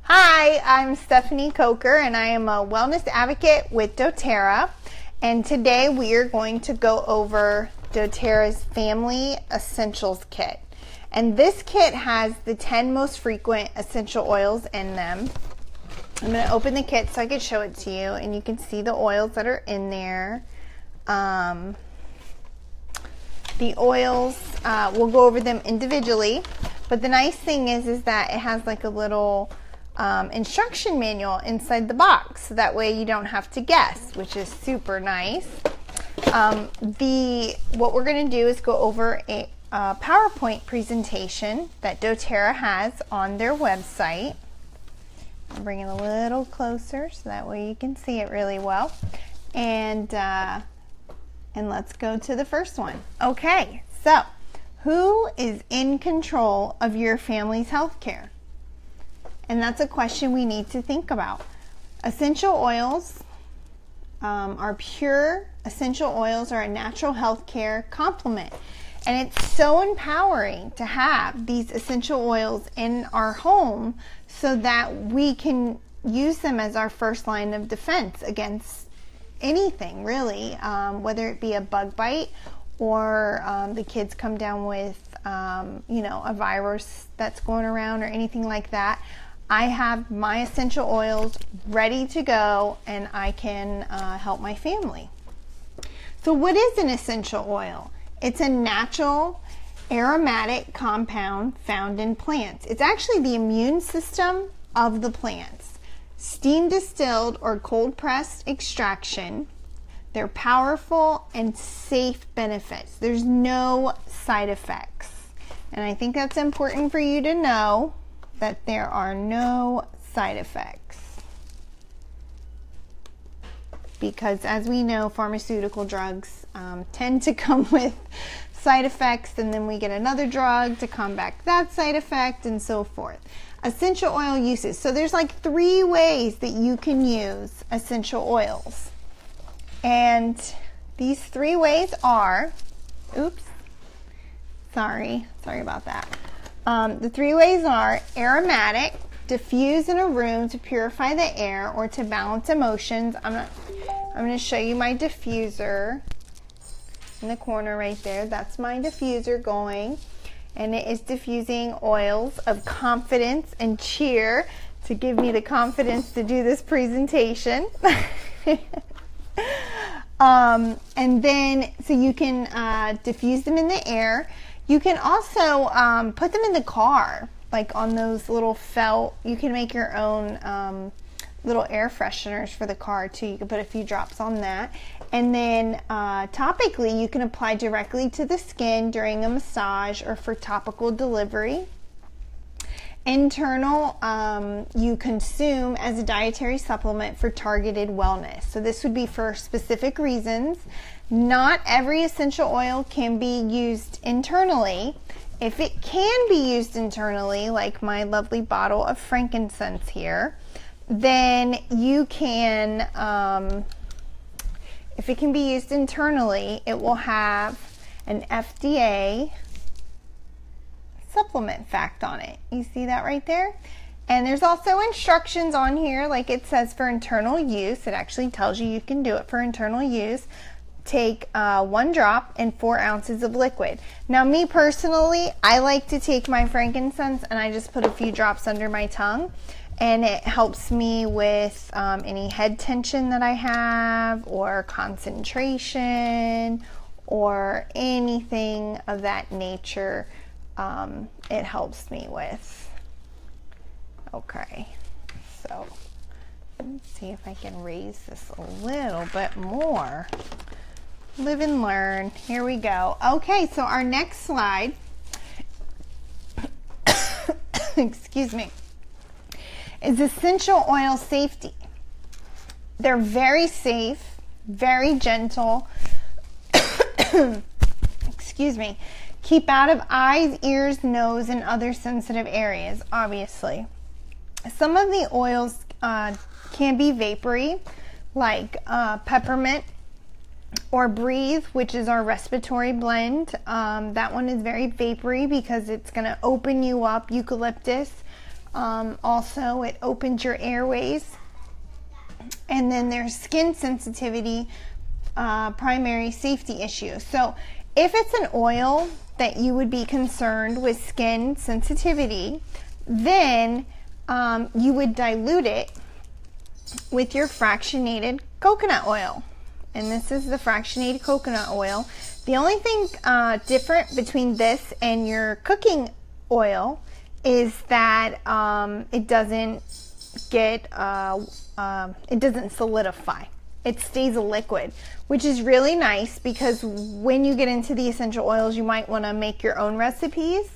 Hi, I'm Stephanie Coker and I am a wellness advocate with Dōterra, and today we are going to go over Dōterra's Family Essentials Kit. And this kit has the 10 most frequent essential oils in them. I'm going to open the kit so I can show it to you and you can see the oils that are in there. The oils, we'll go over them individually, but the nice thing is that it has like a little instruction manual inside the box, so that way you don't have to guess, which is super nice. What we're going to do is go over a PowerPoint presentation that Dōterra has on their website. I'll bring it a little closer so that way you can see it really well. And let's go to the first one. Okay, so who is in control of your family's health care? And that's a question we need to think about. Essential oils are pure essential oils, are a natural health care complement. And it's so empowering to have these essential oils in our home so that we can use them as our first line of defense against anything, really, whether it be a bug bite or the kids come down with, a virus that's going around or anything like that. I have my essential oils ready to go and I can help my family. So what is an essential oil? It's a natural aromatic compound found in plants. It's actually the immune system of the plants. Steam distilled or cold pressed extraction. They're powerful and safe benefits. There's no side effects. And I think that's important for you to know, that there are no side effects. Because as we know, pharmaceutical drugs tend to come with side effects, and then we get another drug to combat that side effect and so forth. Essential oil uses. So there's like 3 ways that you can use essential oils. And these 3 ways are, sorry about that. The 3 ways are aromatic, diffuse in a room to purify the air or to balance emotions. I'm going to show you my diffuser in the corner right there. That's my diffuser going, and it is diffusing oils of confidence and cheer to give me the confidence to do this presentation. And then, so you can diffuse them in the air. You can also put them in the car, like on those little felt. You can make your own little air fresheners for the car too. You can put a few drops on that. And then topically, you can apply directly to the skin during a massage or for topical delivery. Internal, you consume as a dietary supplement for targeted wellness. So this would be for specific reasons. Not every essential oil can be used internally. If it can be used internally, like my lovely bottle of frankincense here, then you can, if it can be used internally, it will have an FDA supplement fact on it. You see that right there? And there's also instructions on here, like it says for internal use. It actually tells you can do it for internal use. Take 1 drop and 4 ounces of liquid. Now, me personally, I like to take my frankincense and I just put a few drops under my tongue, and it helps me with any head tension that I have or concentration or anything of that nature. It helps me with. Okay, so let's see if I can raise this a little bit more. Live and learn. Here we go. Okay, so our next slide, excuse me, is essential oil safety. They're very safe, very gentle, excuse me, keep out of eyes, ears, nose, and other sensitive areas, obviously. Some of the oils can be vapory, like peppermint, or Breathe, which is our respiratory blend. That one is very vapory because it's going to open you up. Eucalyptus Also, it opens your airways. And then there's skin sensitivity, primary safety issue. So if it's an oil that you would be concerned with skin sensitivity, then you would dilute it with your fractionated coconut oil. And this is the fractionated coconut oil. The only thing different between this and your cooking oil is that it doesn't solidify. It stays a liquid, which is really nice because when you get into the essential oils, you might want to make your own recipes,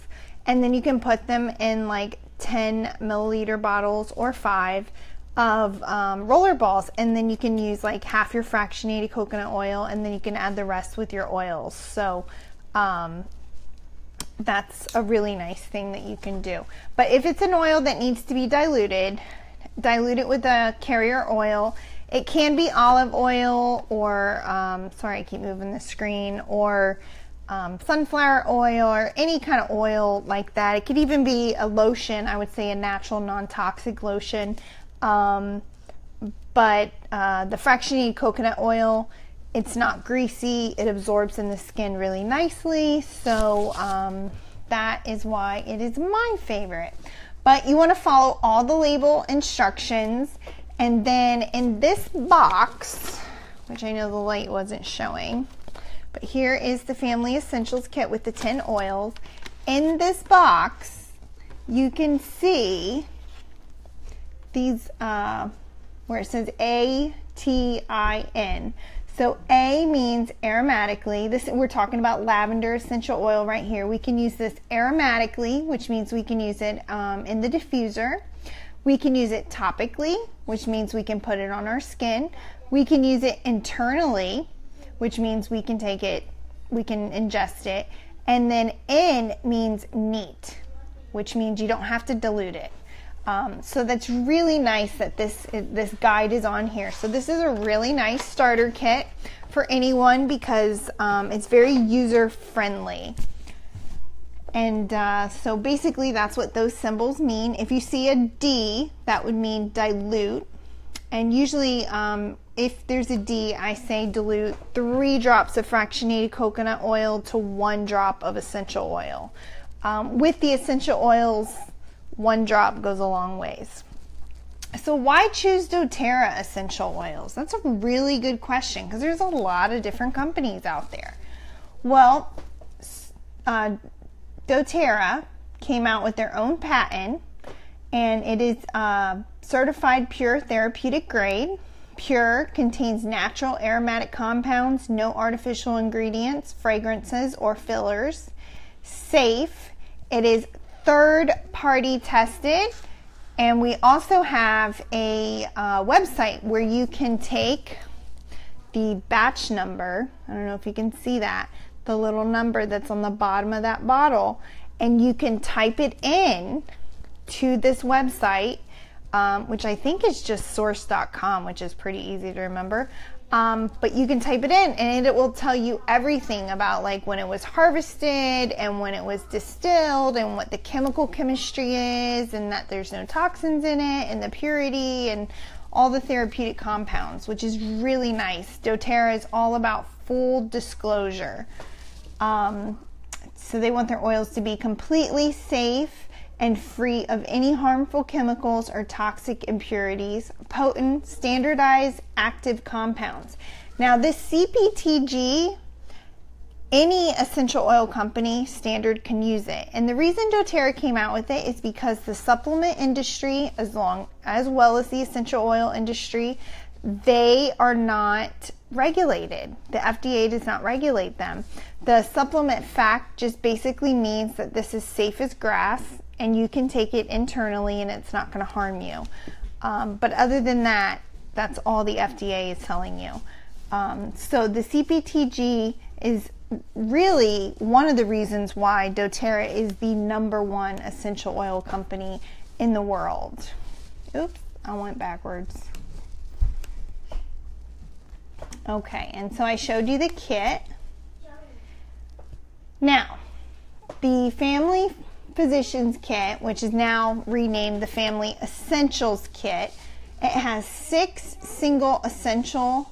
and then you can put them in like 10 milliliter bottles or 5 of roller balls, and then you can use like half your fractionated coconut oil, and then you can add the rest with your oils. So that's a really nice thing that you can do. But if it's an oil that needs to be diluted, dilute it with a carrier oil. It can be olive oil or, sorry, I keep moving the screen, or sunflower oil or any kind of oil like that. It could even be a lotion, I would say a natural non-toxic lotion. But the fractionated coconut oil, it's not greasy. It absorbs in the skin really nicely. So that is why it is my favorite. But you want to follow all the label instructions. And then in this box, which I know the light wasn't showing, but here is the Family Essentials Kit with the 10 oils. In this box, you can see these, where it says A-T-I-N. So A means aromatically. This, we're talking about lavender essential oil right here. We can use this aromatically, which means we can use it in the diffuser. We can use it topically, which means we can put it on our skin. We can use it internally, which means we can take it, we can ingest it. And then N means neat, which means you don't have to dilute it. So that's really nice that this guide is on here. So this is a really nice starter kit for anyone because it's very user friendly. And so basically that's what those symbols mean. If you see a D, that would mean dilute. And usually if there's a D, I say dilute 3 drops of fractionated coconut oil to 1 drop of essential oil. With the essential oils, 1 drop goes a long ways. So why choose Dōterra essential oils? That's a really good question because there's a lot of different companies out there. Well, Dōterra came out with their own patent, and it is certified pure therapeutic grade. Pure contains natural aromatic compounds, no artificial ingredients, fragrances, or fillers. Safe, it is third-party tested, and we also have a website where you can take the batch number. I don't know if you can see that, the little number that's on the bottom of that bottle, and you can type it in to this website, which I think is just source.com, which is pretty easy to remember. But you can type it in and it will tell you everything about like when it was harvested and when it was distilled and what the chemical chemistry is, and that there's no toxins in it, and the purity and all the therapeutic compounds, which is really nice. Dōterra is all about full disclosure. So they want their oils to be completely safe and free of any harmful chemicals or toxic impurities, potent, standardized, active compounds. Now this CPTG, any essential oil company standard can use it. And the reason Dōterra came out with it is because the supplement industry, as well as the essential oil industry, they are not regulated. The FDA does not regulate them. The supplement fact just basically means that this is safe as grass and you can take it internally and it's not going to harm you. But other than that, that's all the FDA is telling you. So the CPTG is really one of the reasons why Dōterra is the #1 essential oil company in the world. Oops, I went backwards. Okay, and so I showed you the kit. Now, the Family Physician's Kit, which is now renamed the Family Essentials Kit. It has 6 single essential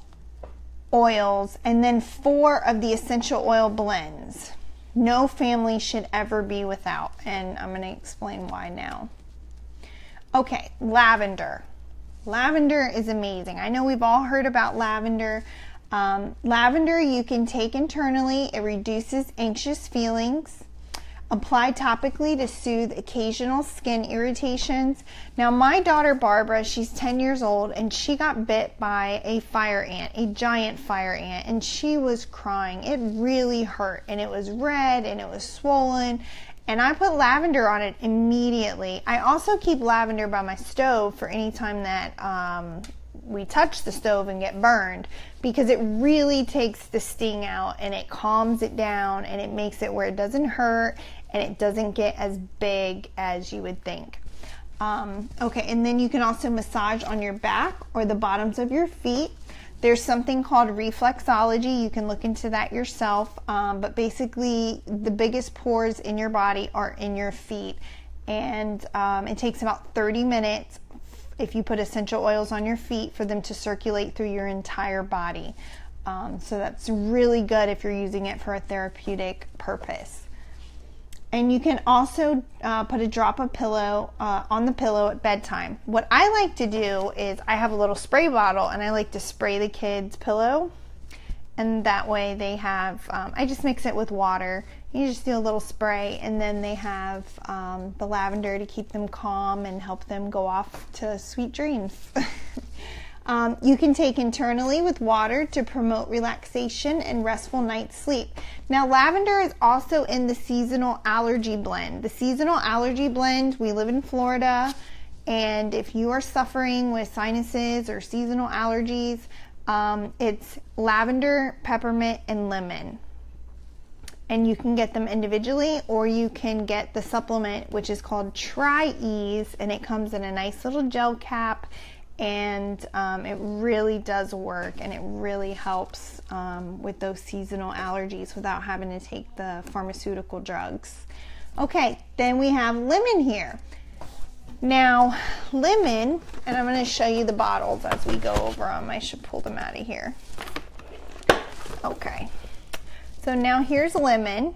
oils and then 4 of the essential oil blends. No family should ever be without, and I'm going to explain why now. Okay, lavender. Lavender is amazing. I know we've all heard about lavender. Lavender you can take internally. It reduces anxious feelings. Apply topically to soothe occasional skin irritations. Now my daughter Barbara, she's 10 years old, and she got bit by a fire ant, a giant fire ant, and she was crying. It really hurt, and it was red and it was swollen, and I put lavender on it immediately. I also keep lavender by my stove for any time that we touch the stove and get burned, because it really takes the sting out and it calms it down and it makes it where it doesn't hurt and it doesn't get as big as you would think. Okay, and then you can also massage on your back or the bottoms of your feet. There's something called reflexology. You can look into that yourself, but basically the biggest pores in your body are in your feet, and it takes about 30 minutes if you put essential oils on your feet for them to circulate through your entire body. So that's really good if you're using it for a therapeutic purpose. And you can also put a drop of pillow on the pillow at bedtime. What I like to do is I have a little spray bottle, and I like to spray the kids' pillow, and that way they have, I just mix it with water. You just do a little spray, and then they have the lavender to keep them calm and help them go off to sweet dreams. You can take internally with water to promote relaxation and restful night's sleep. Now, lavender is also in the seasonal allergy blend. The seasonal allergy blend, we live in Florida, and if you are suffering with sinuses or seasonal allergies, it's lavender, peppermint, and lemon. And you can get them individually, or you can get the supplement, which is called Tri-Ease, and it comes in a nice little gel cap, and it really does work, and it really helps with those seasonal allergies without having to take the pharmaceutical drugs. Okay, then we have lemon here. Now, lemon, and I'm going to show you the bottles as we go over them. I should pull them out of here. Okay, so now here's lemon.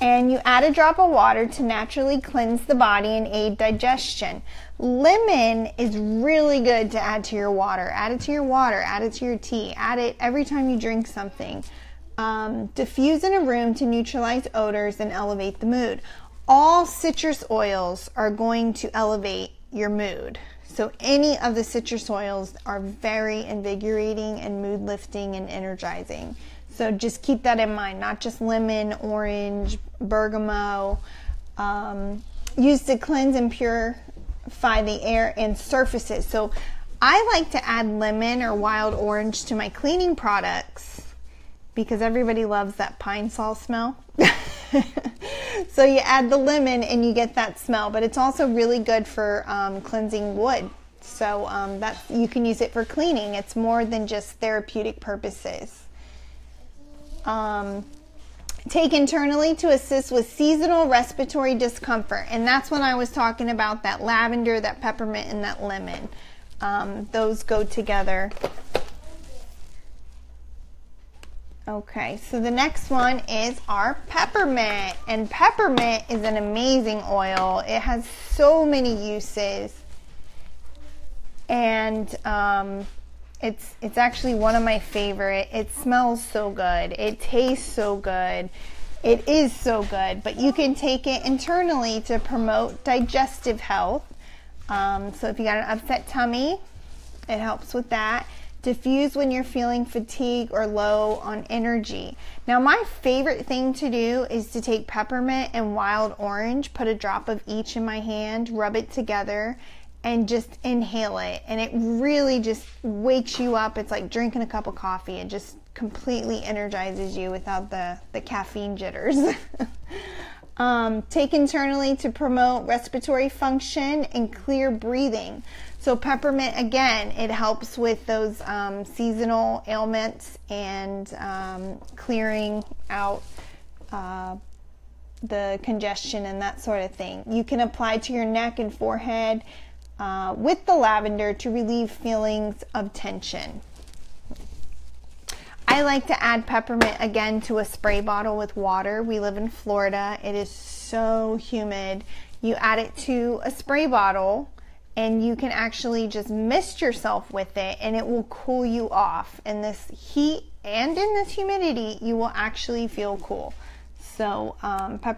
And you add a drop of water to naturally cleanse the body and aid digestion. Lemon is really good to add to your water. Add it to your water, add it to your tea, add it every time you drink something. Diffuse in a room to neutralize odors and elevate the mood. All citrus oils are going to elevate your mood. So any of the citrus oils are very invigorating and mood lifting and energizing. So just keep that in mind, not just lemon, orange, bergamot, used to cleanse and purify the air and surfaces. So I like to add lemon or wild orange to my cleaning products because everybody loves that pine sol smell. So you add the lemon and you get that smell, but it's also really good for cleansing wood. So you can use it for cleaning. It's more than just therapeutic purposes. Take internally to assist with seasonal respiratory discomfort, and that's when I was talking about that lavender, that peppermint, and that lemon. Those go together. Okay, so the next one is our peppermint, and peppermint is an amazing oil. It has so many uses, and it's actually one of my favorite. It smells so good. It tastes so good. It is so good, but you can take it internally to promote digestive health. So if you got an upset tummy, it helps with that. Diffuse when you're feeling fatigue or low on energy. Now my favorite thing to do is to take peppermint and wild orange, put a drop of each in my hand, rub it together, and just inhale it, and it really just wakes you up. It's like drinking a cup of coffee. It just completely energizes you without the caffeine jitters. Take internally to promote respiratory function and clear breathing. So peppermint, again, it helps with those seasonal ailments and clearing out the congestion and that sort of thing. You can apply to your neck and forehead with the lavender to relieve feelings of tension. I like to add peppermint again to a spray bottle with water. We live in Florida. It is so humid. You add it to a spray bottle and you can actually just mist yourself with it and it will cool you off. In this heat and in this humidity, you will actually feel cool. So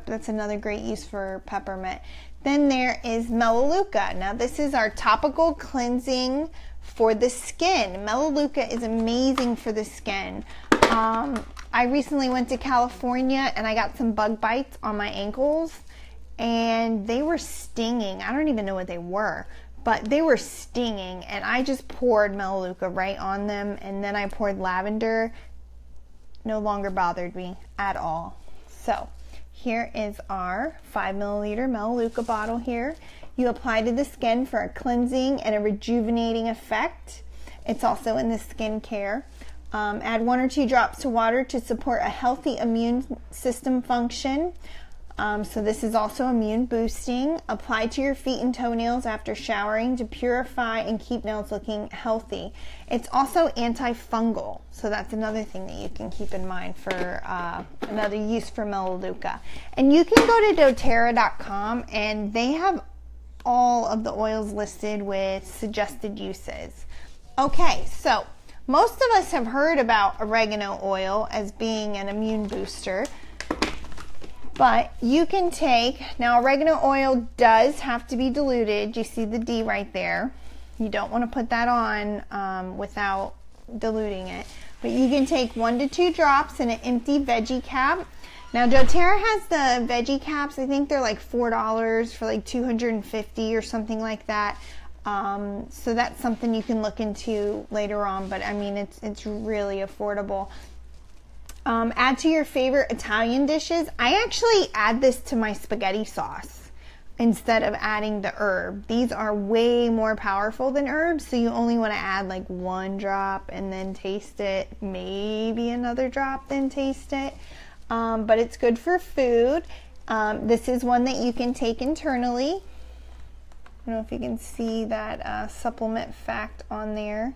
that's another great use for peppermint. Then there is Melaleuca. Now this is our topical cleansing for the skin. Melaleuca is amazing for the skin. I recently went to California and I got some bug bites on my ankles and they were stinging. I don't even know what they were, but they were stinging, and I just poured Melaleuca right on them, and then I poured lavender. No longer bothered me at all. So here is our 5 milliliter Melaleuca bottle here. You apply to the skin for a cleansing and a rejuvenating effect. It's also in the skincare. Add 1 or 2 drops to water to support a healthy immune system function. So this is also immune boosting. Apply to your feet and toenails after showering to purify and keep nails looking healthy. It's also antifungal, so that's another thing that you can keep in mind for another use for Melaleuca. And you can go to Dōterra.com and they have all of the oils listed with suggested uses. Okay, so most of us have heard about oregano oil as being an immune booster. But you can take, now oregano oil does have to be diluted. You see the D right there. You don't want to put that on without diluting it. But you can take 1 to 2 drops in an empty veggie cap. Now Dōterra has the veggie caps. I think they're like $4 for like 250 or something like that. So that's something you can look into later on. But I mean, it's really affordable. Add to your favorite Italian dishes. I actually add this to my spaghetti sauce instead of adding the herb. These are way more powerful than herbs, so you only want to add like 1 drop and then taste it, maybe another drop, then taste it. But it's good for food. This is one that you can take internally. I don't know if you can see that supplement fact on there.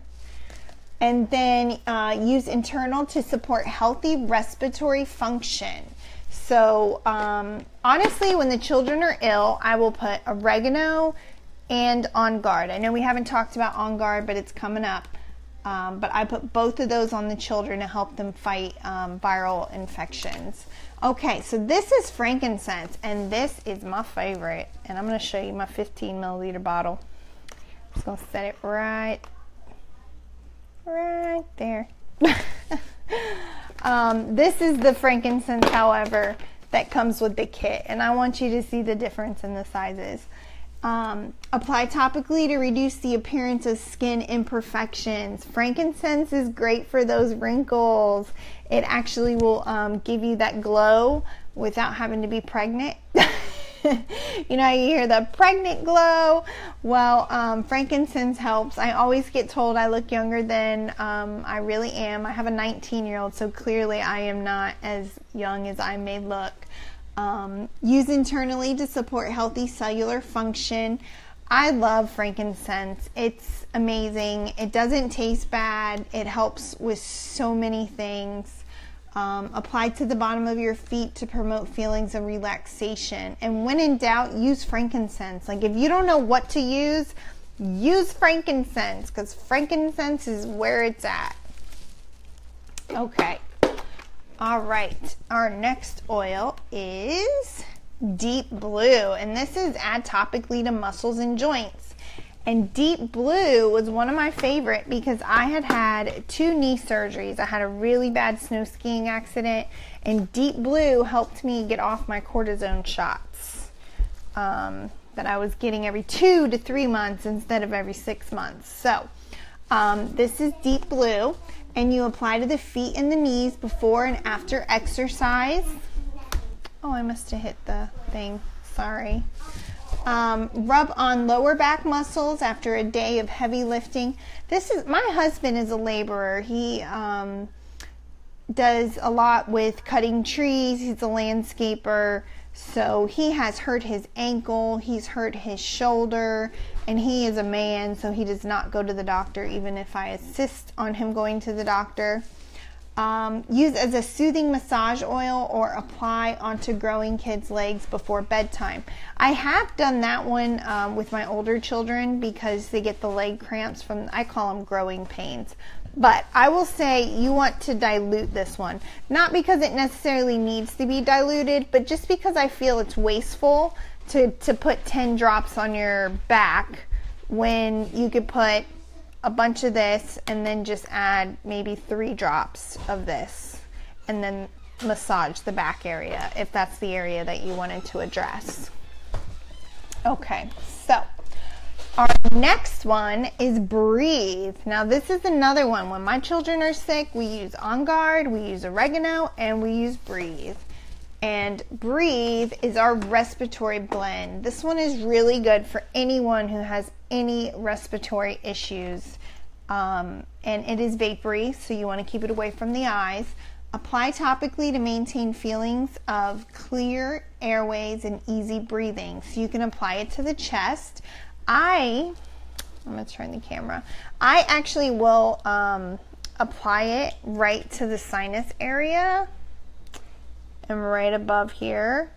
And then use internal to support healthy respiratory function. So honestly, when the children are ill, I will put oregano and On Guard. I know we haven't talked about On Guard, but it's coming up. But I put both of those on the children to help them fight viral infections. Okay, so this is frankincense, and this is my favorite. And I'm going to show you my 15 milliliter bottle. I'm just going to set it right there. This is the frankincense, however, that comes with the kit, and I want you to see the difference in the sizes. Apply topically to reduce the appearance of skin imperfections. Frankincense is great for those wrinkles. It actually will give you that glow without having to be pregnant. You know, you hear the pregnant glow. Well, frankincense helps. I always get told I look younger than I really am. I have a 19-year-old, so clearly I am not as young as I may look. Use internally to support healthy cellular function. I love frankincense. It's amazing. It doesn't taste bad. It helps with so many things. Apply to the bottom of your feet to promote feelings of relaxation. And when in doubt, use frankincense. Like if you don't know what to use frankincense, because frankincense is where it's at. Okay. All right. Our next oil is Deep Blue, and this is add topically to muscles and joints. And Deep Blue was one of my favorite because I had 2 knee surgeries. I had a really bad snow skiing accident, and Deep Blue helped me get off my cortisone shots that I was getting every 2 to 3 months instead of every 6 months. So this is Deep Blue, and you apply to the feet and the knees before and after exercise. Oh, I must have hit the thing. Sorry. Rub on lower back muscles after a day of heavy lifting. My husband is a laborer. He does a lot with cutting trees. He's a landscaper. So he has hurt his ankle, he's hurt his shoulder, and he is a man, so he does not go to the doctor even if I insist on him going to the doctor. Use as a soothing massage oil or apply onto growing kids' legs before bedtime. I have done that one with my older children because they get the leg cramps from, I call them growing pains. But I will say you want to dilute this one. Not because it necessarily needs to be diluted, but just because I feel it's wasteful to put 10 drops on your back when you could put a bunch of this and then just add maybe 3 drops of this and then massage the back area if that's the area that you wanted to address. Okay, so our next one is Breathe. Now this is another one. When my children are sick, we use On Guard, we use Oregano, and we use Breathe. And Breathe is our respiratory blend. This one is really good for anyone who has any respiratory issues. And it is vapory, so you want to keep it away from the eyes. Apply topically to maintain feelings of clear airways and easy breathing. So you can apply it to the chest. I'm going to turn the camera. I actually will apply it right to the sinus area and right above here,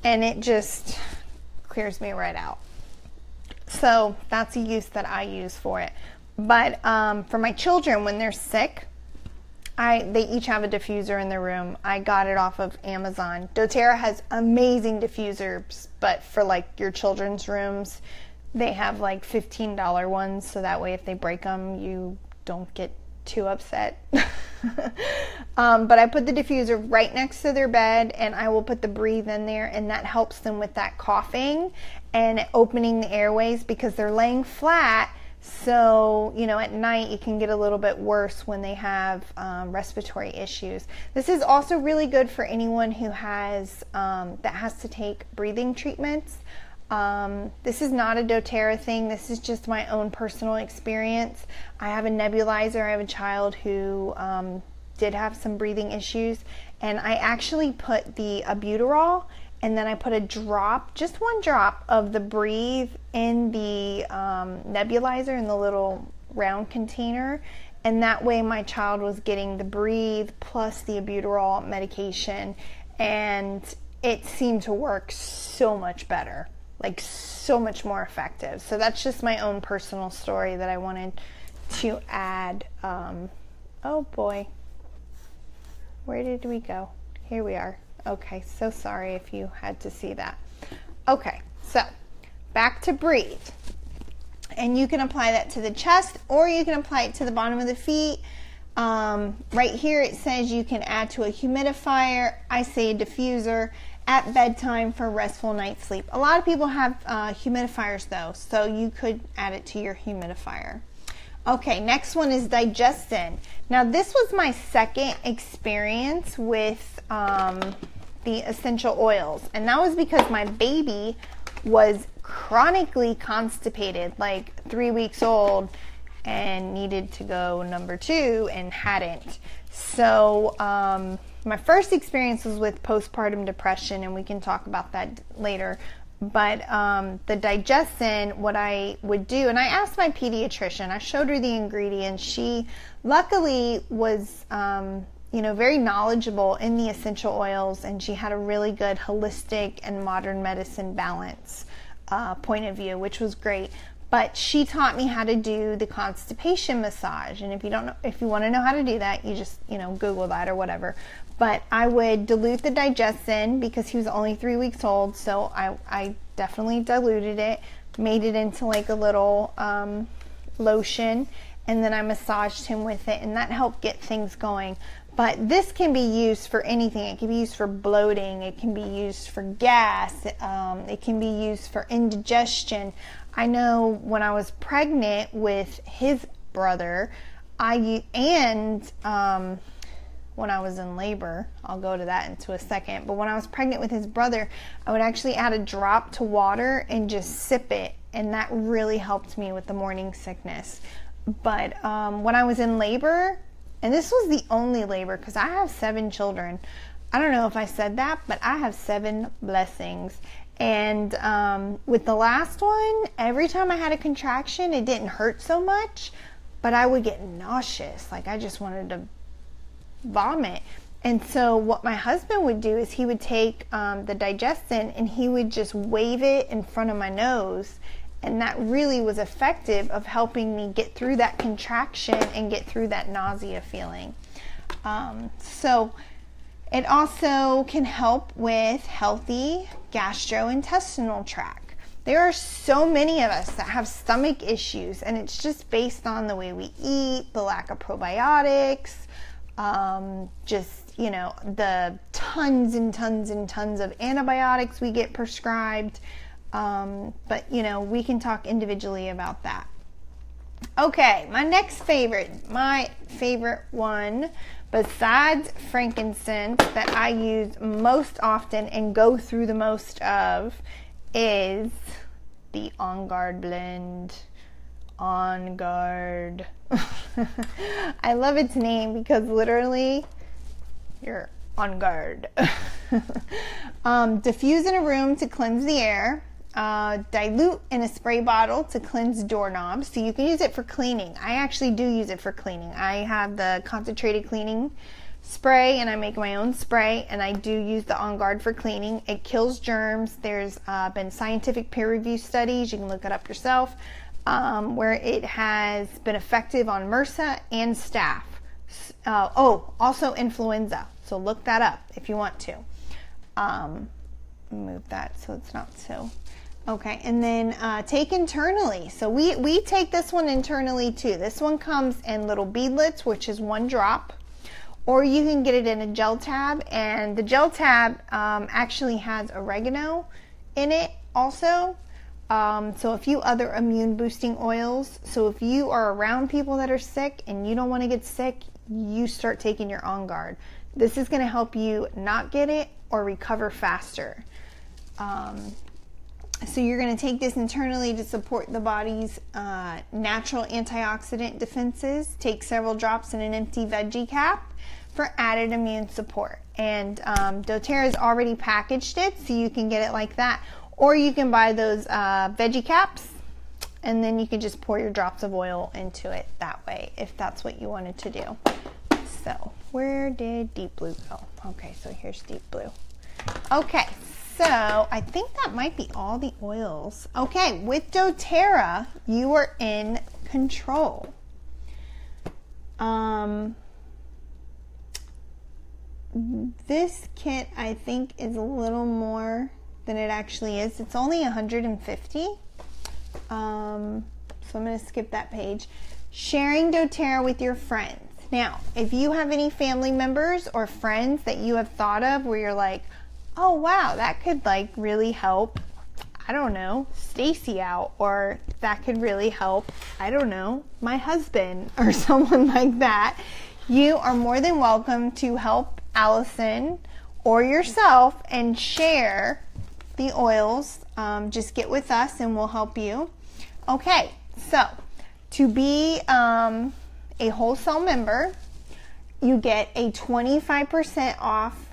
and it just clears me right out. So that's a use that I use for it. But for my children, when they're sick, they each have a diffuser in their room. I got it off of Amazon. Dōterra has amazing diffusers, but for like your children's rooms, they have like $15 ones, so that way if they break them, you don't get too upset. But I put the diffuser right next to their bed, and I will put the Breathe in there, and that helps them with that coughing and opening the airways because they're laying flat. So, you know, at night it can get a little bit worse when they have respiratory issues. This is also really good for anyone who has that has to take breathing treatments. This is not a Dōterra thing. This is just my own personal experience. I have a nebulizer. I have a child who did have some breathing issues, and I actually put the albuterol, and then I put a drop, just 1 drop of the Breathe in the nebulizer in the little round container, and that way my child was getting the Breathe plus the albuterol medication, and it seemed to work so much better. Like so much more effective. So that's just my own personal story that I wanted to add. Oh boy, where did we go? Here we are. Okay, so sorry if you had to see that. Okay, so back to Breathe. And you can apply that to the chest, or you can apply it to the bottom of the feet. Right here it says you can add to a humidifier. I say a diffuser at bedtime for restful night's sleep. A lot of people have humidifiers though, so you could add it to your humidifier. Okay, next one is Digestin. Now this was my second experience with the essential oils, and that was because my baby was chronically constipated, like 3 weeks old, and needed to go number 2 and hadn't. So my first experience was with postpartum depression, and we can talk about that later. But the Digestin, what I would do, and I asked my pediatrician, I showed her the ingredients. She luckily was, very knowledgeable in the essential oils, and she had a really good holistic and modern medicine balance point of view, which was great. But she taught me how to do the constipation massage, and if you want to know how to do that, you just Google that or whatever. But I would dilute the Digestin because he was only 3 weeks old, so I definitely diluted it, made it into like a little lotion, and then I massaged him with it, and that helped get things going. But this can be used for anything. It can be used for bloating, it can be used for gas, it can be used for indigestion. I know when I was pregnant with his brother, when I was in labor, I'll go to that into a second, but when I was pregnant with his brother, I would actually add a drop to water and just sip it, and that really helped me with the morning sickness. But when I was in labor, and this was the only labor because I have 7 children, I don't know if I said that, but I have 7 blessings. And with the last one, every time I had a contraction, it didn't hurt so much, but I would get nauseous. Like I just wanted to vomit. And so what my husband would do is he would take the digestin and he would just wave it in front of my nose. And that really was effective of helping me get through that contraction and get through that nausea feeling. So it also can help with healthy gastrointestinal tract. There are so many of us that have stomach issues, and it's just based on the way we eat, the lack of probiotics, just, you know, the tons and tons and tons of antibiotics we get prescribed. But, you know, we can talk individually about that. Okay, my favorite one, besides frankincense, that I use most often and go through the most of, is the On Guard blend. On Guard. I love its name because literally you're on guard. Diffuse in a room to cleanse the air. Dilute in a spray bottle to cleanse doorknobs. So you can use it for cleaning. I actually do use it for cleaning. I have the concentrated cleaning spray and I make my own spray, and I do use the On Guard for cleaning. It kills germs. There's been scientific peer review studies, you can look it up yourself, where it has been effective on MRSA and staph. Also influenza. So look that up if you want to. Move that so it's not so. Okay, and then take internally. So we take this one internally too. This one comes in little beadlets, which is 1 drop, or you can get it in a gel tab, and the gel tab actually has oregano in it also. So a few other immune boosting oils. So if you are around people that are sick and you don't want to get sick, you start taking your On Guard. This is going to help you not get it or recover faster. So you're going to take this internally to support the body's natural antioxidant defenses. Take several drops in an empty veggie cap for added immune support. And Dōterra has already packaged it, so you can get it like that. Or you can buy those veggie caps, and then you can just pour your drops of oil into it that way, if that's what you wanted to do. So where did Deep Blue go? Okay, so here's Deep Blue. Okay, so I think that might be all the oils. Okay, with Dōterra, you are in control. This kit, I think, is a little more than it actually is. It's only 150. So I'm going to skip that page. Sharing Dōterra with your friends. Now, if you have any family members or friends that you have thought of where you're like, oh wow, that could like really help, I don't know, Stacy out, or that could really help, I don't know, my husband or someone like that, you are more than welcome to help Allison or yourself and share the oils. Just get with us and we'll help you. Okay, so to be a wholesale member, you get a 25% off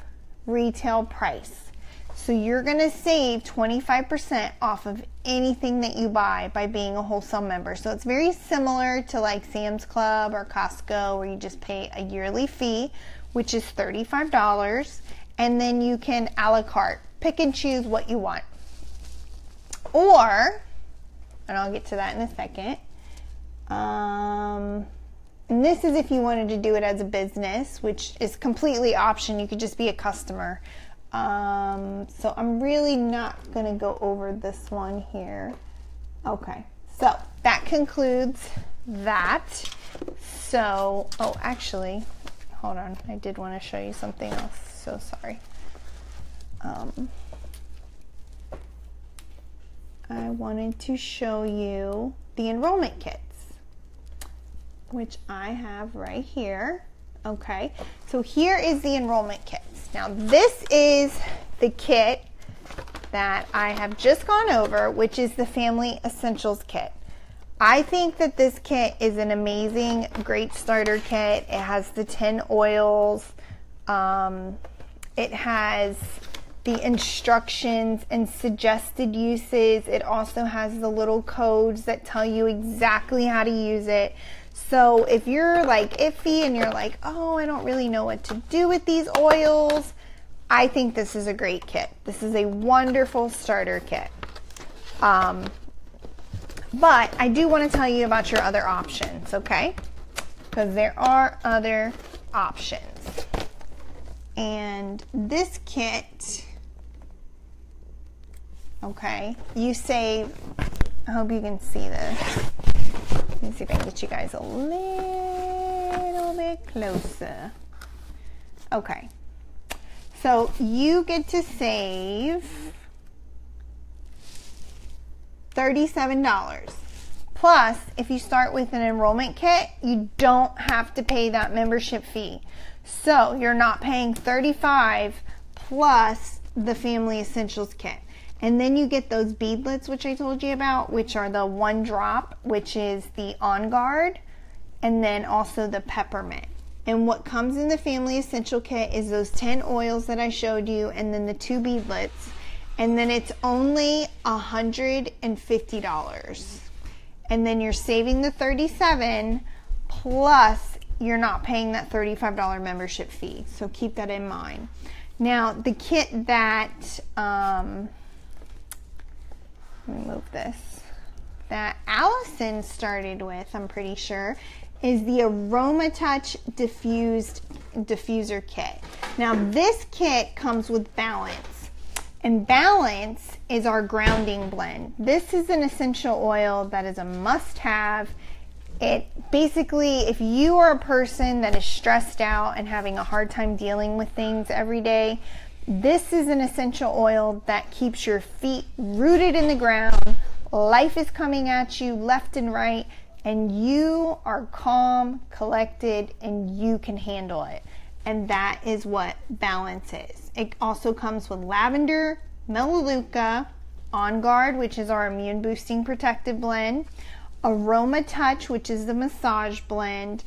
retail price. So you're going to save 25% off of anything that you buy by being a wholesale member. So it's very similar to like Sam's Club or Costco, where you just pay a yearly fee, which is $35, and then you can a la carte pick and choose what you want. Or, and I'll get to that in a second, and this is if you wanted to do it as a business, which is completely option. You could just be a customer. So I'm really not going to go over this one here. Okay, so that concludes that. So, oh, actually, hold on. I did want to show you something else. So sorry. I wanted to show you the enrollment kits, which I have right here. Okay, so here is the enrollment kits. Now this is the kit that I have just gone over, which is the Family Essentials kit. I think that this kit is an amazing, great starter kit. It has the 10 oils. It has the instructions and suggested uses. It also has the little codes that tell you exactly how to use it. So if you're like iffy and you're like, oh, I don't really know what to do with these oils, I think this is a great kit. This is a wonderful starter kit. But I do want to tell you about your other options, okay? Because there are other options. And this kit, okay, you save, I hope you can see this. Let me see if I can get you guys a little bit closer. Okay, so you get to save $37. Plus, if you start with an enrollment kit, you don't have to pay that membership fee. So you're not paying $35 plus the Family Essentials kit. And then you get those beadlets, which I told you about, which are the 1 drop, which is the On Guard, and then also the peppermint. And what comes in the Family Essential kit is those 10 oils that I showed you, and then the 2 beadlets. And then it's only $150. And then you're saving the $37 plus you're not paying that $35 membership fee. So keep that in mind. Now the kit that, let me move this, that Allison started with, I'm pretty sure, is the Aroma Touch diffuser kit. Now this kit comes with Balance. And Balance is our grounding blend. This is an essential oil that is a must-have. It basically, if you are a person that is stressed out and having a hard time dealing with things every day, this is an essential oil that keeps your feet rooted in the ground. Life is coming at you left and right, and you are calm, collected, and you can handle it. And that is what Balance is. It also comes with Lavender, Melaleuca, On Guard, which is our immune boosting protective blend, Aroma Touch, which is the massage blend,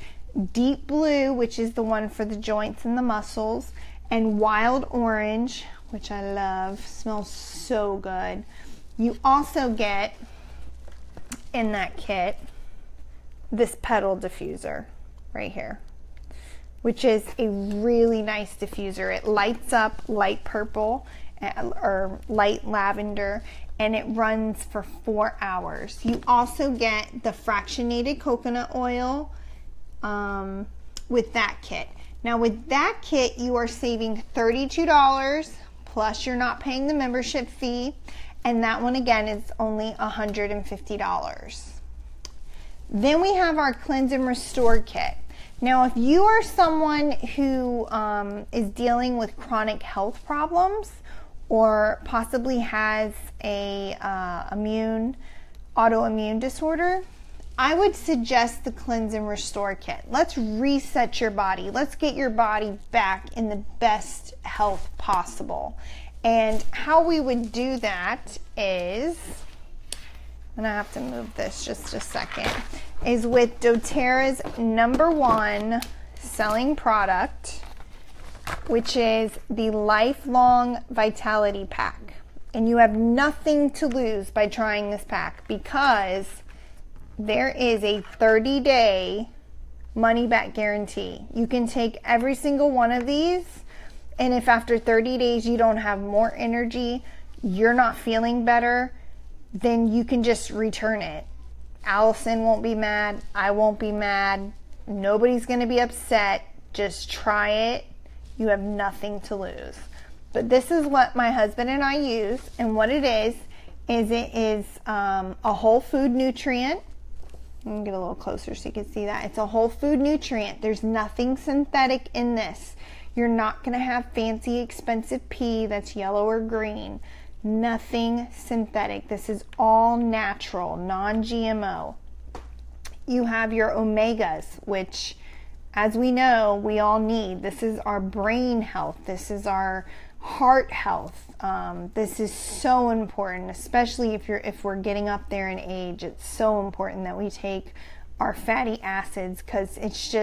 Deep Blue, which is the one for the joints and the muscles, and Wild Orange, which I love, smells so good. You also get in that kit this petal diffuser right here, which is a really nice diffuser. It lights up light purple or light lavender, and it runs for 4 hours. You also get the fractionated coconut oil with that kit. Now with that kit, you are saving $32 plus you're not paying the membership fee, and that one again is only $150. Then we have our Cleanse and Restore kit. Now if you are someone who is dealing with chronic health problems or possibly has a autoimmune disorder, I would suggest the Cleanse and Restore kit. Let's reset your body. Let's get your body back in the best health possible. And how we would do that is, and I have to move this just a second, is with Dōterra's #1 selling product, which is the Lifelong Vitality Pack. And you have nothing to lose by trying this pack because there is a 30-day money-back guarantee. You can take every single one of these, and if after 30 days you don't have more energy, you're not feeling better, then you can just return it. Allison won't be mad. I won't be mad. Nobody's going to be upset. Just try it. You have nothing to lose. But this is what my husband and I use, and what it is it is a whole food nutrient. Let me get a little closer so you can see that. It's a whole food nutrient. There's nothing synthetic in this. You're not going to have fancy, expensive pea that's yellow or green. Nothing synthetic. This is all natural, non-GMO. You have your omegas, which, as we know, we all need. This is our brain health. This is our heart health. This is so important, especially if we're getting up there in age. It's so important that we take our fatty acids because it's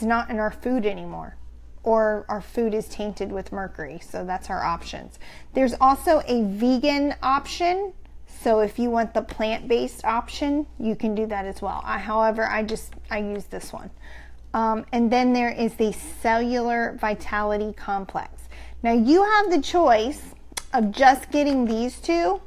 not in our food anymore. or our food is tainted with mercury. So that's our options. There's also a vegan option. So if you want the plant-based option, you can do that as well. However, I use this one. And then there is the cellular vitality complex. Now you have the choice of just getting these two,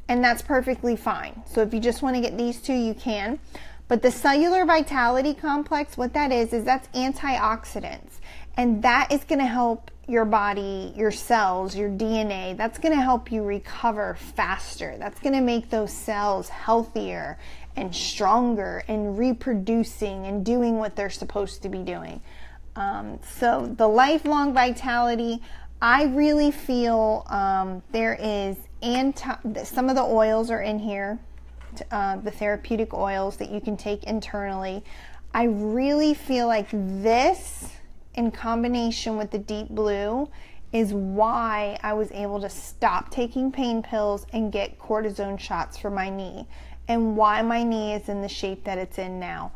and that's perfectly fine. So if you just want to get these two, you can. But the cellular vitality complex, what that is that's antioxidants. And that is going to help your body, your cells, your DNA. That's going to help you recover faster. That's going to make those cells healthier and stronger and reproducing and doing what they're supposed to be doing. So the lifelong vitality, I really feel there is some of the oils are in here, the therapeutic oils that you can take internally. I really feel like this, in combination with the deep blue, is why I was able to stop taking pain pills and get cortisone shots for my knee, and why my knee is in the shape that it's in now,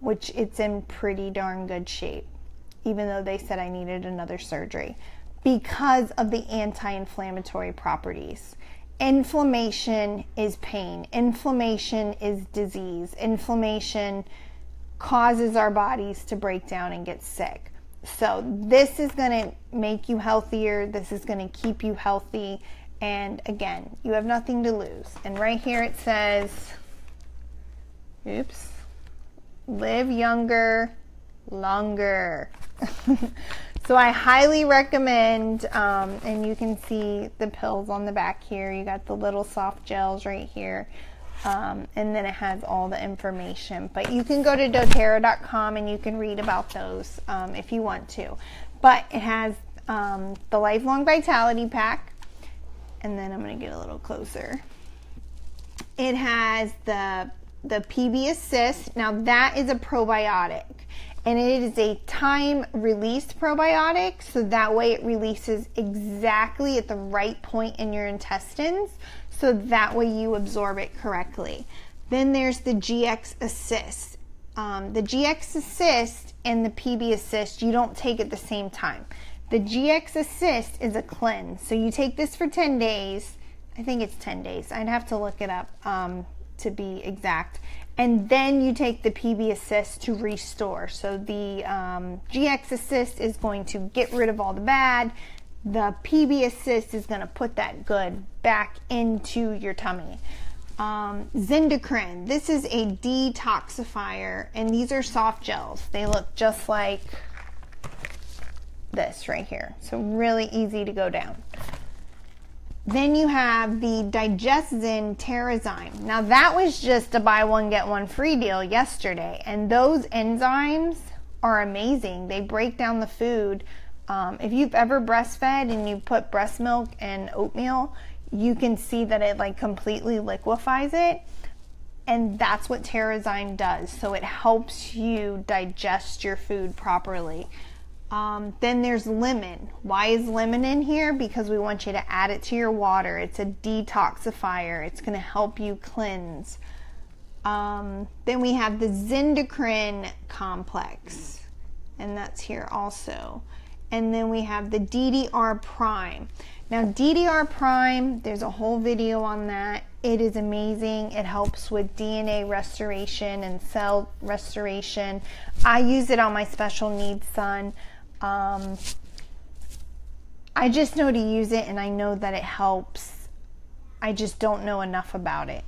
which it's in pretty darn good shape, even though they said I needed another surgery, because of the anti-inflammatory properties. Inflammation is pain. Inflammation is disease. Inflammation causes our bodies to break down and get sick. So this is going to make you healthier. This is going to keep you healthy. And again, you have nothing to lose. And right here it says, oops, live younger, longer. So I highly recommend, and you can see the pills on the back here. You got the little soft gels right here. And then it has all the information. But you can go to Dōterra.com and you can read about those if you want to. But it has the Lifelong Vitality Pack. And then I'm going to get a little closer. It has the PB Assist. Now that is a probiotic. And it is a time-released probiotic, so that way it releases exactly at the right point in your intestines, so that way you absorb it correctly. Then there's the GX Assist. The GX Assist and the PB Assist, you don't take at the same time. The GX Assist is a cleanse, so you take this for 10 days. I think it's 10 days. I'd have to look it up to be exact. And then you take the PB Assist to restore. So the GX Assist is going to get rid of all the bad. The PB Assist is going to put that good back into your tummy. Zindocrine. This is a detoxifier, and these are soft gels. They look just like this right here. So really easy to go down. Then you have the Digestin Terrazyme. Now that was just a buy one get one free deal yesterday, and those enzymes are amazing. They break down the food. If you've ever breastfed and you put breast milk and oatmeal, you can see that it like completely liquefies it, and that's what Terrazyme does. So it helps you digest your food properly. Then there's lemon. Why is lemon in here? Because we want you to add it to your water. It's a detoxifier. It's going to help you cleanse. Then we have the Zindocrine complex, and that's here also. And then we have the DDR Prime. Now DDR Prime, there's a whole video on that. It is amazing. It helps with DNA restoration and cell restoration. I use it on my special needs son. I just know to use it, and I know that it helps. I just don't know enough about it.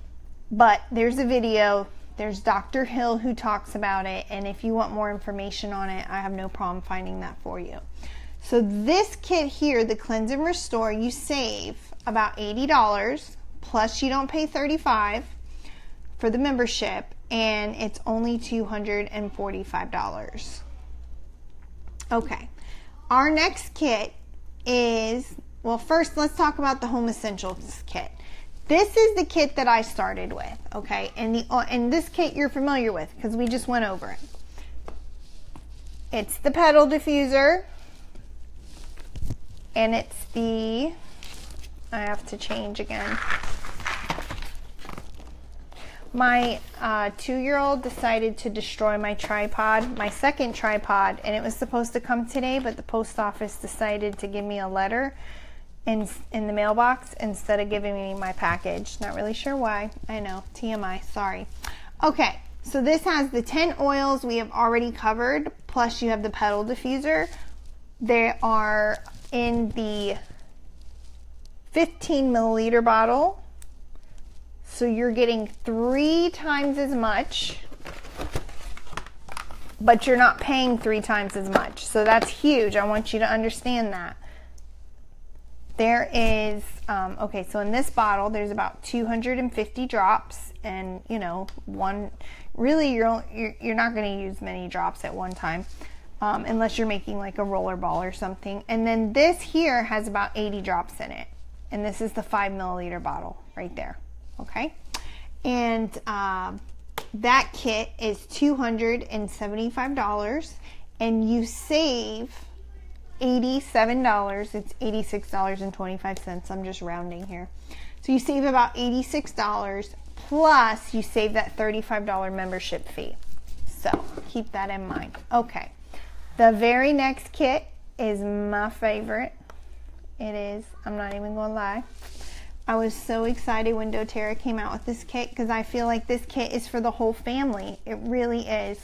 But there's a video. There's Dr. Hill who talks about it, and if you want more information on it, I have no problem finding that for you. So this kit here, the Cleanse and Restore, you save about $80, plus you don't pay $35 for the membership, and it's only $245. Okay, our next kit is, well, first let's talk about the Home Essentials kit. This is the kit that I started with, okay? And this kit you're familiar with because we just went over it. It's the pedal diffuser, and it's the, I have to change again. My 2-year-old decided to destroy my tripod, my second tripod, and it was supposed to come today, but the post office decided to give me a letter in the mailbox instead of giving me my package. Not really sure why. I know, TMI, sorry. Okay, so this has the 10 oils we have already covered, plus you have the petal diffuser. They are in the 15 milliliter bottle. So you're getting 3 times as much, but you're not paying 3 times as much. So that's huge. I want you to understand that. There is, okay, so in this bottle, there's about 250 drops, and you know, really you're not going to use many drops at one time, unless you're making like a roller ball or something. And then this here has about 80 drops in it, and this is the 5 milliliter bottle right there. Okay, and that kit is $275, and you save $87. It's $86.25. I'm just rounding here. So you save about $86, plus you save that $35 membership fee. So keep that in mind. Okay, the very next kit is my favorite. It is, I'm not even gonna lie. I was so excited when Dōterra came out with this kit because I feel like this kit is for the whole family. It really is.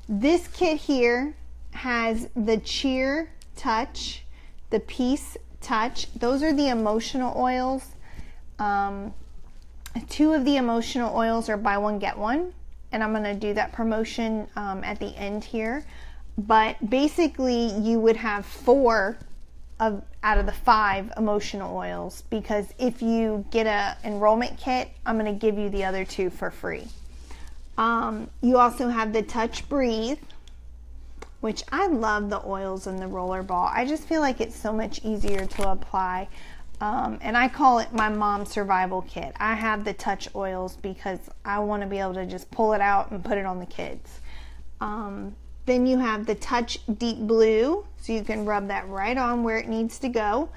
This kit here has the Cheer Touch, the Peace Touch. Those are the emotional oils. 2 of the emotional oils are buy one, get one. And I'm going to do that promotion at the end here. But basically you would have 4 out of the 5 emotional oils, because if you get a enrollment kit, I'm going to give you the other 2 for free. You also have the Touch Breathe, which I love the oils in the roller ball. I just feel like it's so much easier to apply. And I call it my mom survival kit. I have the Touch oils because I want to be able to just pull it out and put it on the kids. Then you have the Touch Deep Blue, so you can rub that right on where it needs to go.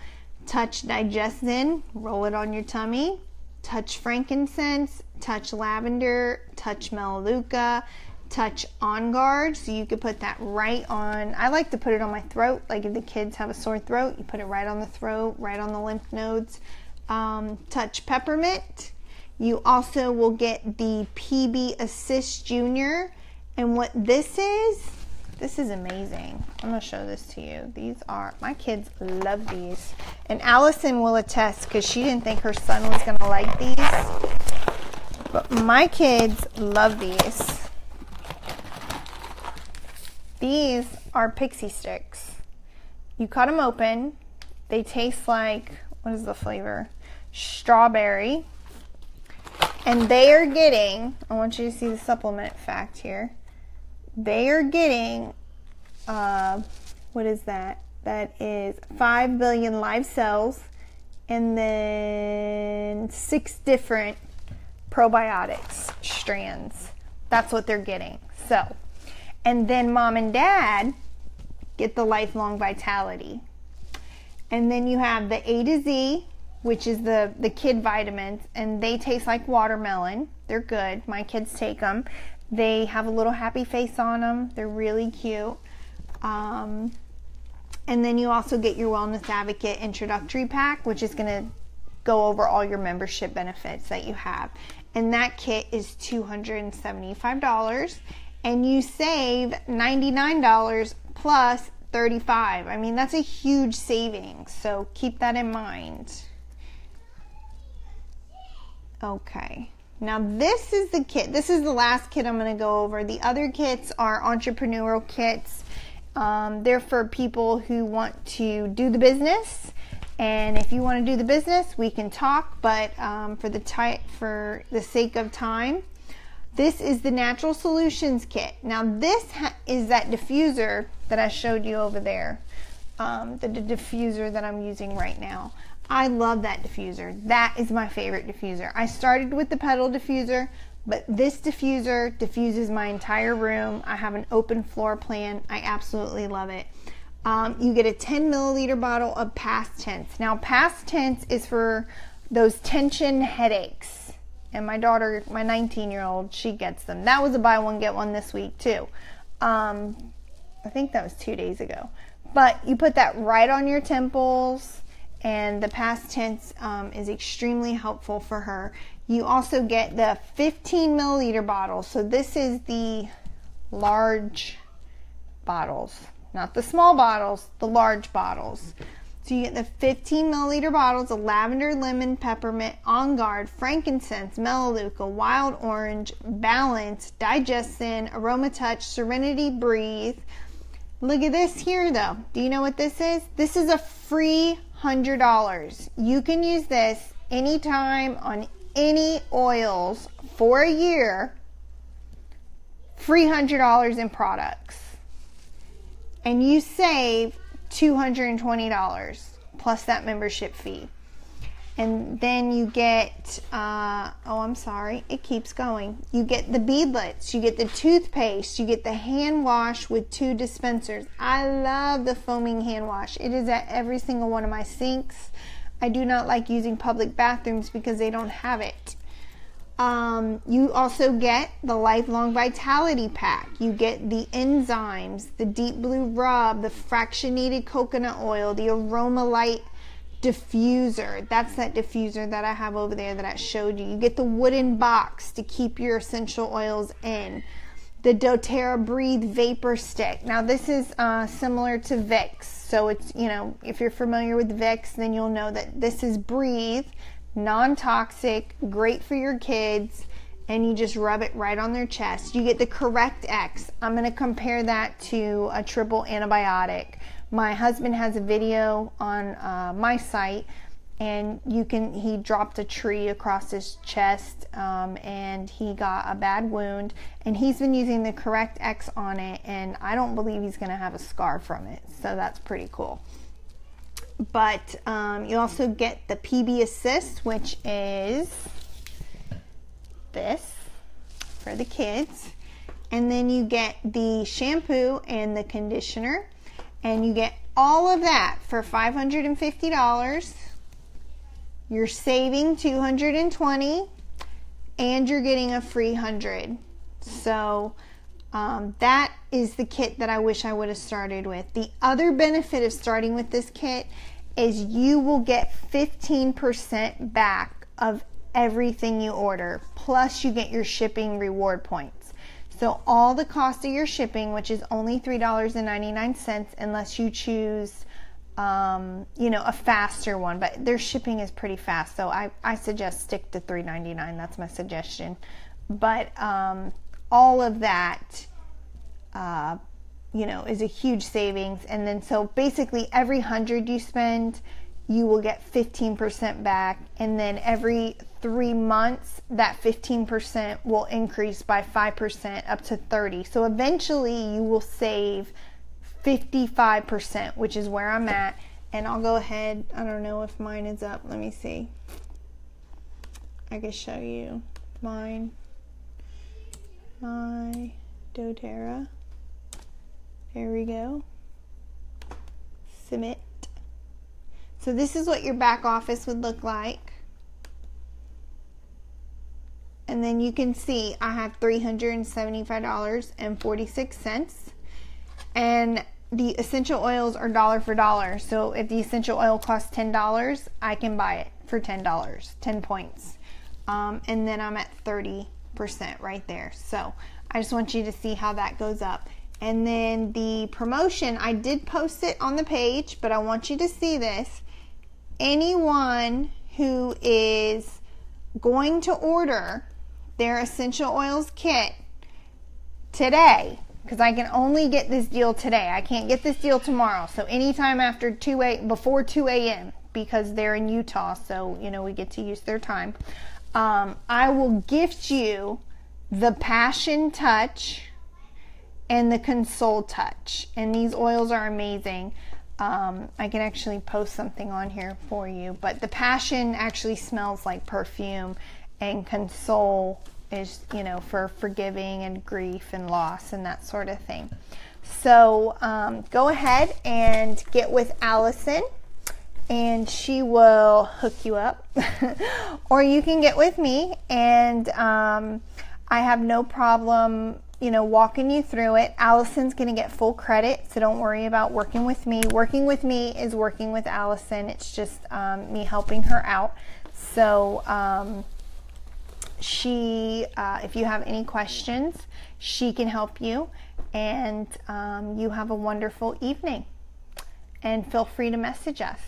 Touch Digestin, roll it on your tummy. Touch Frankincense, Touch Lavender, Touch Melaleuca, Touch On Guard, so you could put that right on. I like to put it on my throat, like if the kids have a sore throat, you put it right on the throat, right on the lymph nodes. Touch Peppermint. You also will get the PB Assist Junior, and what this is amazing. I'm going to show this to you. These are, my kids love these. And Allison will attest because she didn't think her son was going to like these. But my kids love these. These are pixie sticks. You cut them open. They taste like, what is the flavor? Strawberry. And they are getting, I want you to see the supplement fact here. They are getting, what is that? That is 5 billion live cells, and then 6 different probiotics strands. That's what they're getting. So, and then mom and dad get the lifelong vitality. And then you have the A to Z, which is the kid vitamins, and they taste like watermelon. They're good. My kids take them. They have a little happy face on them. They're really cute. And then you also get your Wellness Advocate introductory pack, which is going to go over all your membership benefits that you have. And that kit is $275. And you save $99 plus $35. I mean, that's a huge savings. So keep that in mind. Okay. Now this is the kit. This is the last kit I'm going to go over. The other kits are entrepreneurial kits. They're for people who want to do the business. And if you want to do the business, we can talk. But for the sake of time, this is the Natural Solutions kit. Now this is that diffuser that I showed you over there. The diffuser that I'm using right now. I love that diffuser. That is my favorite diffuser. I started with the petal diffuser, but this diffuser diffuses my entire room. I have an open floor plan. I absolutely love it. You get a 10 milliliter bottle of Past Tense. Now Past Tense is for those tension headaches. And my daughter, my 19-year-old, she gets them. That was a buy one, get one this week too. I think that was 2 days ago. But you put that right on your temples, and the past tense is extremely helpful for her. You also get the 15 milliliter bottle. So this is the large bottles, not the small bottles, the large bottles. So you get the 15 milliliter bottles of lavender, lemon, peppermint, On Guard, frankincense, melaleuca, wild orange, balance, digestin, aroma touch, serenity, breathe. Look at this here though. Do you know what this is? This is a free $100. You can use this anytime on any oils for a year. Free $100 in products. And you save $220 plus that membership fee. And then you get, it keeps going. You get the beadlets, you get the toothpaste, you get the hand wash with 2 dispensers. I love the foaming hand wash. It is at every single one of my sinks. I do not like using public bathrooms because they don't have it. You also get the Lifelong Vitality Pack. You get the enzymes, the Deep Blue Rub, the fractionated coconut oil, the Aroma Light diffuser. That's that diffuser that I have over there that I showed you. You get the wooden box to keep your essential oils in. The Dōterra Breathe Vapor Stick. Now this is similar to Vicks. So it's, you know, if you're familiar with Vicks, then you'll know that this is Breathe, non-toxic, great for your kids, and you just rub it right on their chest. You get the Correct X. I'm going to compare that to a triple antibiotic. My husband has a video on my site, and he dropped a tree across his chest, and he got a bad wound, and he's been using the Correct X on it, and I don't believe he's going to have a scar from it, so that's pretty cool. But you also get the PB Assist, which is this for the kids, and then you get the shampoo and the conditioner. And you get all of that for $550. You're saving $220, and you're getting a free $100. So that is the kit that I wish I would have started with. The other benefit of starting with this kit is you will get 15% back of everything you order. Plus you get your shipping reward points. So all the cost of your shipping, which is only $3.99, unless you choose, a faster one. But their shipping is pretty fast, so I suggest stick to $3.99. That's my suggestion. But all of that, is a huge savings. And then so basically every $100 you spend, you will get 15% back, and then every 3 months that 15% will increase by 5% up to 30%. So eventually you will save 55%, which is where I'm at. And I'll go ahead, I don't know if mine is up, let me see. I can show you mine, my Dōterra. There we go. Submit. So this is what your back office would look like. And then you can see I have $375.46. And the essential oils are dollar for dollar. So if the essential oil costs $10, I can buy it for $10, 10 points. And then I'm at 30% right there. So I just want you to see how that goes up. And then the promotion, I did post it on the page, but I want you to see this. Anyone who is going to order their essential oils kit today, because I can only get this deal today. I can't get this deal tomorrow. So anytime after before 2 a.m. because they're in Utah, so we get to use their time. I will gift you the Passion Touch and the Console Touch, and these oils are amazing. I can actually post something on here for you, but the Passion actually smells like perfume, and Console is, for forgiving and grief and loss and that sort of thing. So go ahead and get with Allison, and she will hook you up. Or you can get with me, and I have no problem, you know, walking you through it. Allison's going to get full credit, so don't worry about working with me. Working with me is working with Allison. It's just me helping her out. So if you have any questions, she can help you, and you have a wonderful evening. And feel free to message us.